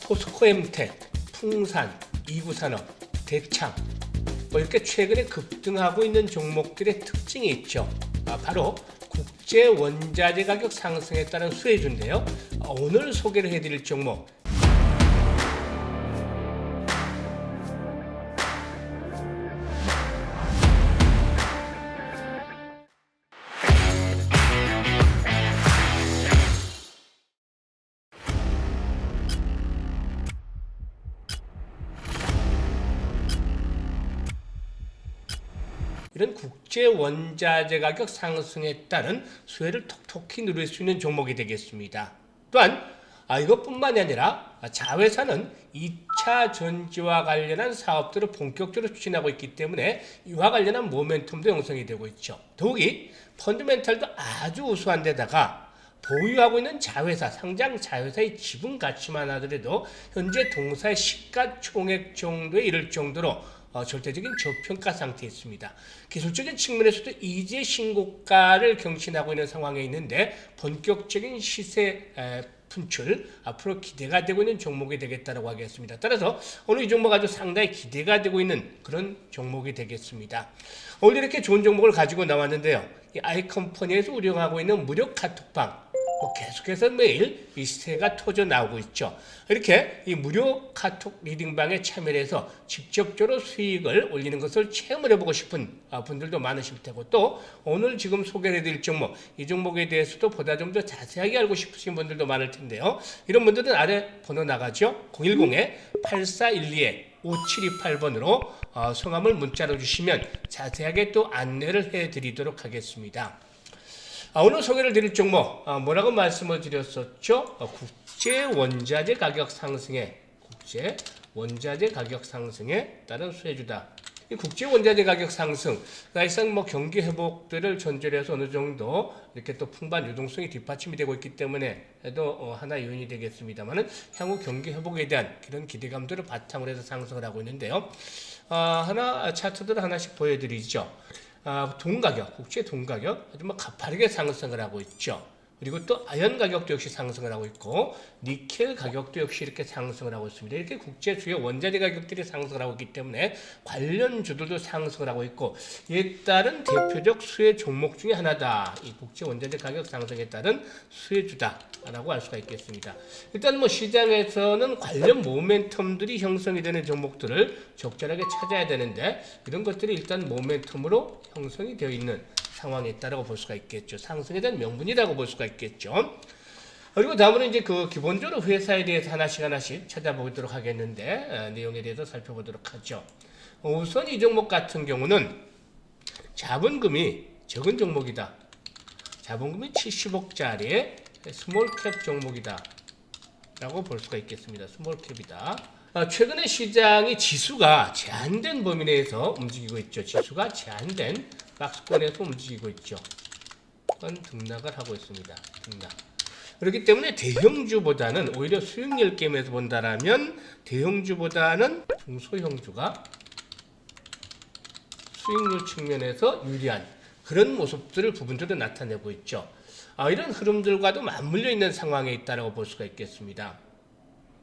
포스코엠텍, 풍산, 이구산업, 대창 이렇게 최근에 급등하고 있는 종목들의 특징이 있죠. 바로 국제 원자재 가격 상승에 따른 수혜주인데요. 오늘 소개를 해드릴 종목 이런 국제 원자재 가격 상승에 따른 수혜를 톡톡히 누릴 수 있는 종목이 되겠습니다. 또한 이것뿐만이 아니라 자회사는 2차 전지와 관련한 사업들을 본격적으로 추진하고 있기 때문에 이와 관련한 모멘텀도 형성이 되고 있죠. 더욱이 펀드멘탈도 아주 우수한 데다가 보유하고 있는 자회사, 상장 자회사의 지분 가치만 하더라도 현재 동사의 시가총액 정도에 이를 정도로 절대적인 저평가 상태에 있습니다. 기술적인 측면에서도 이제 신고가를 경신하고 있는 상황에 있는데 본격적인 시세 분출 앞으로 기대가 되고 있는 종목이 되겠다고 하겠습니다. 따라서 오늘 이 종목 아주 상당히 기대가 되고 있는 그런 종목이 되겠습니다. 오늘 이렇게 좋은 종목을 가지고 나왔는데요. 이 아이컴퍼니에서 운영하고 있는 무료 카톡방 계속해서 매일 이 시세가 터져 나오고 있죠. 이렇게 이 무료 카톡 리딩방에 참여를 해서 직접적으로 수익을 올리는 것을 체험을 해보고 싶은 분들도 많으실 테고, 또 오늘 지금 소개를 해드릴 종목, 이 종목에 대해서도 보다 좀 더 자세하게 알고 싶으신 분들도 많을 텐데요. 이런 분들은 아래 번호 나가죠. 010-8412-5728번으로 성함을 문자로 주시면 자세하게 또 안내를 해드리도록 하겠습니다. 오늘 소개를 드릴 종목 뭐라고 말씀을 드렸었죠? 국제 원자재 가격 상승에 따른 수혜주다. 이 국제 원자재 가격 상승, 사실상 경기 회복들을 전제로 해서 어느 정도 이렇게 또 풍부한 유동성이 뒷받침이 되고 있기 때문에 또 하나의 요인이 되겠습니다만은 향후 경기 회복에 대한 그런 기대감들을 바탕으로 해서 상승을 하고 있는데요. 차트들을 하나씩 보여드리죠. 국제 돈 가격 아주 가파르게 상승을 하고 있죠. 그리고 또 아연 가격도 역시 상승을 하고 있고, 니켈 가격도 역시 이렇게 상승을 하고 있습니다. 이렇게 국제 주요 원자재 가격들이 상승을 하고 있기 때문에 관련주들도 상승을 하고 있고, 이에 따른 대표적 수혜 종목 중에 하나다. 이 국제 원자재 가격 상승에 따른 수혜주다라고 할 수가 있겠습니다. 일단 시장에서는 관련 모멘텀들이 형성이 되는 종목들을 적절하게 찾아야 되는데, 이런 것들이 일단 모멘텀으로 형성이 되어 있는 상황에 있다라고 볼 수가 있겠죠. 상승에 대한 명분이라고 볼 수가 있겠죠. 그리고 다음으로 이제 기본적으로 회사에 대해서 하나씩 찾아보도록 하겠는데, 내용에 대해서 살펴보도록 하죠. 우선 이 종목 같은 경우는 자본금이 적은 종목이다. 자본금이 70억짜리 스몰캡 종목이다 라고 볼 수가 있겠습니다. 스몰캡이다. 최근에 시장이 지수가 제한된 범위 내에서 움직이고 있죠. 지수가 제한된 박스권에서 움직이고 있죠. 그건 등락을 하고 있습니다. 등락. 그렇기 때문에 대형주보다는 오히려 수익률 게임에서 본다라면 대형주보다는 중소형주가 수익률 측면에서 유리한 그런 모습들을 부분적으로 나타내고 있죠. 이런 흐름들과도 맞물려 있는 상황에 있다고 볼 수가 있겠습니다.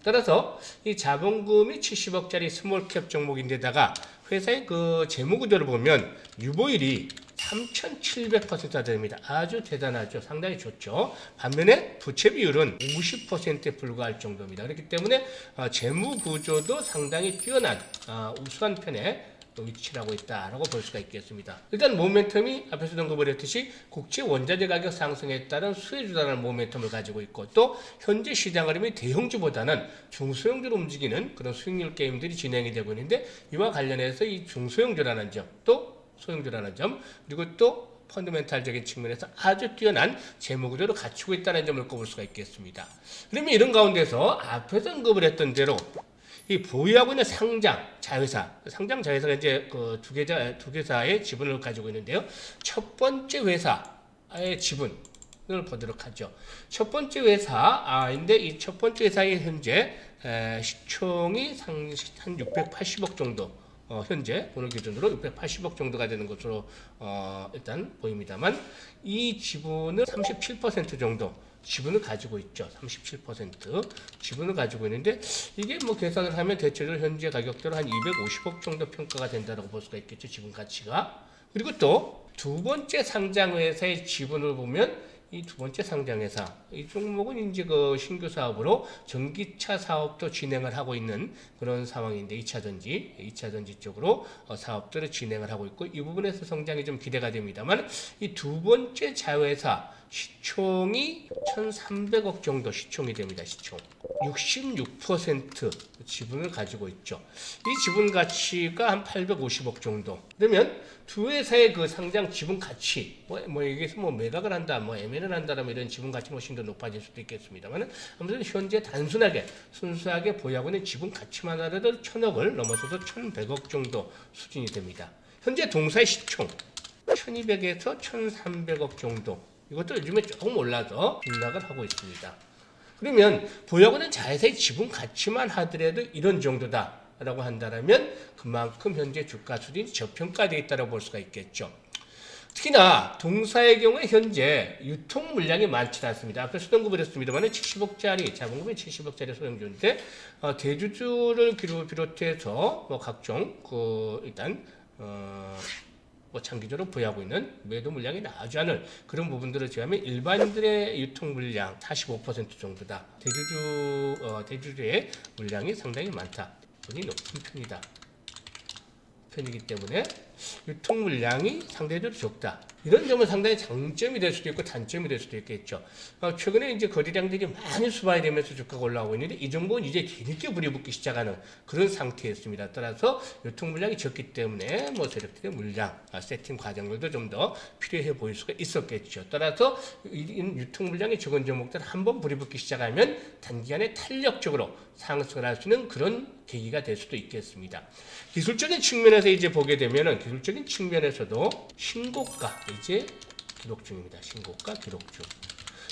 따라서 이 자본금이 70억짜리 스몰캡 종목인데다가 회사의 재무구조를 보면 유보율이 3,700%가 됩니다. 아주 대단하죠. 상당히 좋죠. 반면에 부채 비율은 50%에 불과할 정도입니다. 그렇기 때문에 재무구조도 상당히 뛰어난 우수한 편에 위치라고 있다라고 볼 수가 있겠습니다. 일단 모멘텀이 앞에서 언급을 했듯이 국제 원자재 가격 상승에 따른 수혜주다라는 모멘텀을 가지고 있고, 또 현재 시장 흐름이 대형주보다는 중소형주로 움직이는 그런 수익률 게임들이 진행이 되고 있는데, 이와 관련해서 이 중소형주라는 점, 또 소형주라는 점, 그리고 또 펀드멘탈적인 측면에서 아주 뛰어난 재무구조를 갖추고 있다는 점을 꼽을 수가 있겠습니다. 그러면 이런 가운데서 앞에서 언급을 했던 대로 이 보유하고 있는 상장 자회사가 이제 두 개사의 지분을 가지고 있는데요. 첫 번째 회사의 지분을 보도록 하죠. 첫 번째 회사인데 이 첫 번째 회사의 현재 시총이 한 680억 정도 현재 오늘 기준으로 680억 정도가 되는 것으로 일단 보입니다만, 이 지분을 37% 정도 지분을 가지고 있죠. 37% 지분을 가지고 있는데, 이게 뭐 계산을 하면 대체로 현재 가격대로 한 250억 정도 평가가 된다고 볼 수가 있겠죠. 지분 가치가. 그리고 또 두 번째 상장회사의 지분을 보면, 이 두 번째 상장회사, 이 종목은 이제 그 신규 사업으로 전기차 사업도 진행을 하고 있는 그런 상황인데, 2차전지 쪽으로 사업들을 진행을 하고 있고, 이 부분에서 성장이 좀 기대가 됩니다만, 이 두 번째 자회사 시총이 1,300억 정도 시총이 됩니다. 시총 66% 지분을 가지고 있죠. 이 지분 가치가 한 850억 정도. 그러면 두 회사의 그 상장 지분 가치, 여기서 매각을 한다, M&A를 한다라면 이런 지분 가치는 훨씬 더 높아질 수도 있겠습니다만, 아무튼 현재 단순하게 순수하게 보유하고 있는 지분 가치만 하더라도 1,000억을 넘어서서 1,100억 정도 수준이 됩니다. 현재 동사의 시총 1,200에서 1,300억 정도. 이것도 요즘에 조금 올라서 급락을 하고 있습니다. 그러면 보유하고 있는 자회사의 지분 가치만 하더라도 이런 정도다라고 한다면 그만큼 현재 주가 수준이 저평가되어 있다고 볼 수가 있겠죠. 특히나 동사의 경우에 현재 유통 물량이 많지 않습니다. 앞에 수동급을 했습니다만 70억짜리, 자본금이 70억짜리 소형주인데, 대주주를 비롯해서 각종 일단 장기적으로 보유하고 있는 매도 물량이 나오지 않을 그런 부분들을 제외하면 일반인들의 유통 물량 45% 정도다. 대주주의 물량이 상당히 많다. 분이 높은 편이기 때문에 유통 물량이 상대적으로 적다. 이런 점은 상당히 장점이 될 수도 있고 단점이 될 수도 있겠죠. 최근에 이제 거래량들이 많이 수반이 되면서 주가가 올라오고 있는데, 이 정도는 이제 뒤늦게 불이 붙기 시작하는 그런 상태였습니다. 따라서 유통 물량이 적기 때문에 세력들의 물량 세팅 과정들도 좀 더 필요해 보일 수가 있었겠죠. 따라서 유통 물량이 적은 종목들 한번 불이 붙기 시작하면 단기간에 탄력적으로 상승을 할 수 있는 그런 계기가 될 수도 있겠습니다. 기술적인 측면에서 이제 보게 되면은, 기술적인 측면에서도 신고가 이제 기록 중입니다. 신고가 기록 중.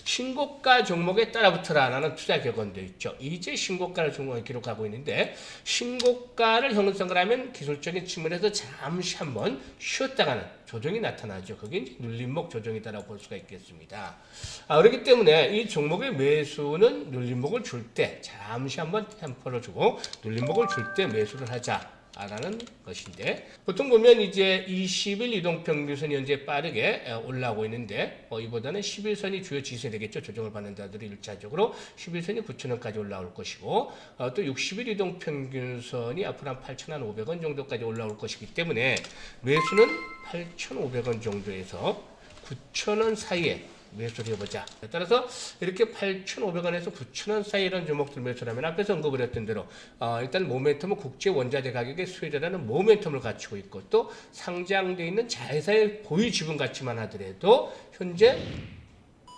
신고가 종목에 따라붙어라라는 투자 격언도 있죠. 이제 신고가를 기록하고 있는데, 신고가를 형성을 하면 기술적인 측면에서 잠시 한번 쉬었다가는 조정이 나타나죠. 그게 이제 눌림목 조정이다라고 볼 수가 있겠습니다. 그렇기 때문에 이 종목의 매수는 눌림목을 줄 때 잠시 한번 템포를 주고 눌림목을 줄 때 매수를 하자. 라는 것인데, 보통 보면 이제 20일 이동평균선이 현재 빠르게 올라오고 있는데, 이보다는 11선이 주요 지수가 되겠죠. 조정을 받는 자들이 1차적으로 11선이 9,000원까지 올라올 것이고, 또 60일 이동평균선이 앞으로 한 8,500원 정도까지 올라올 것이기 때문에 매수는 8,500원 정도에서 9,000원 사이에 매수를 해보자. 따라서 이렇게 8,500원에서 9,000원 사이 이런 종목들 매수를 하면, 앞에서 언급을 했던 대로 일단 모멘텀은 국제 원자재 가격의 수혜자라는 모멘텀을 갖추고 있고, 또 상장되어 있는 자회사의 보유 지분 가치만 하더라도 현재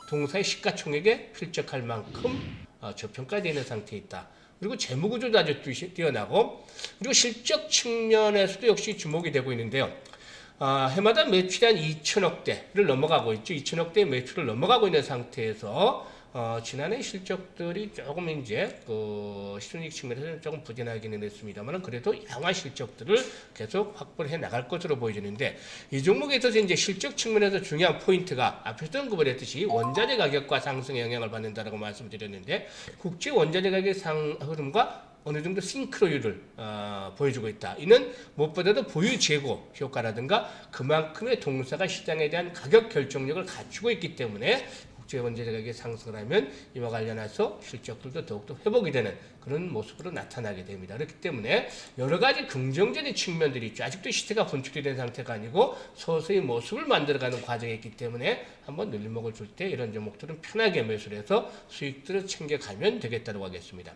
동사의 시가총액에 필적할 만큼 저평가되어 있는 상태에 있다. 그리고 재무구조도 아주 뛰어나고, 그리고 실적 측면에서도 역시 주목이 되고 있는데요. 해마다 매출이 한 2천억대를 넘어가고 있죠. 2천억대의 매출을 넘어가고 있는 상태에서 지난해 실적들이 조금 이제 실손익 측면에서 조금 부진하기는 했습니다만, 그래도 양화 실적들을 계속 확보를 해 나갈 것으로 보여지는데, 이 종목에 있어서 이제 실적 측면에서 중요한 포인트가 앞에서 언급을 했듯이 원자재 가격과 상승에 영향을 받는다라고 말씀드렸는데, 국제 원자재 가격 흐름과 어느 정도 싱크로율을 보여주고 있다. 이는 무엇보다도 보유 재고 효과라든가 그만큼의 동사가 시장에 대한 가격 결정력을 갖추고 있기 때문에 국제 원자재 가격이 상승을 하면 이와 관련해서 실적들도 더욱더 회복이 되는 그런 모습으로 나타나게 됩니다. 그렇기 때문에 여러 가지 긍정적인 측면들이 있죠. 아직도 시세가 분출이 된 상태가 아니고 서서히 모습을 만들어가는 과정이 있기 때문에 한번 눌림목을 줄 때 이런 종목들은 편하게 매수를 해서 수익들을 챙겨가면 되겠다고 하겠습니다.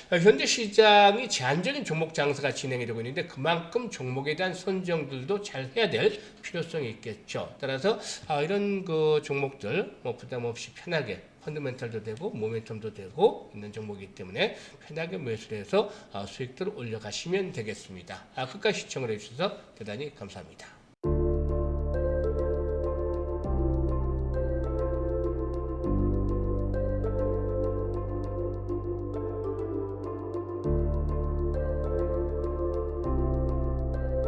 현재 시장이 제한적인 종목 장세가 진행이 되고 있는데, 그만큼 종목에 대한 선정들도 잘 해야 될 필요성이 있겠죠. 따라서 이런 종목들 부담 없이 편하게 펀더멘털도 되고 모멘텀도 되고 있는 종목이기 때문에 편하게 매수를 해서 수익들을 올려가시면 되겠습니다. 끝까지 시청을 해주셔서 대단히 감사합니다.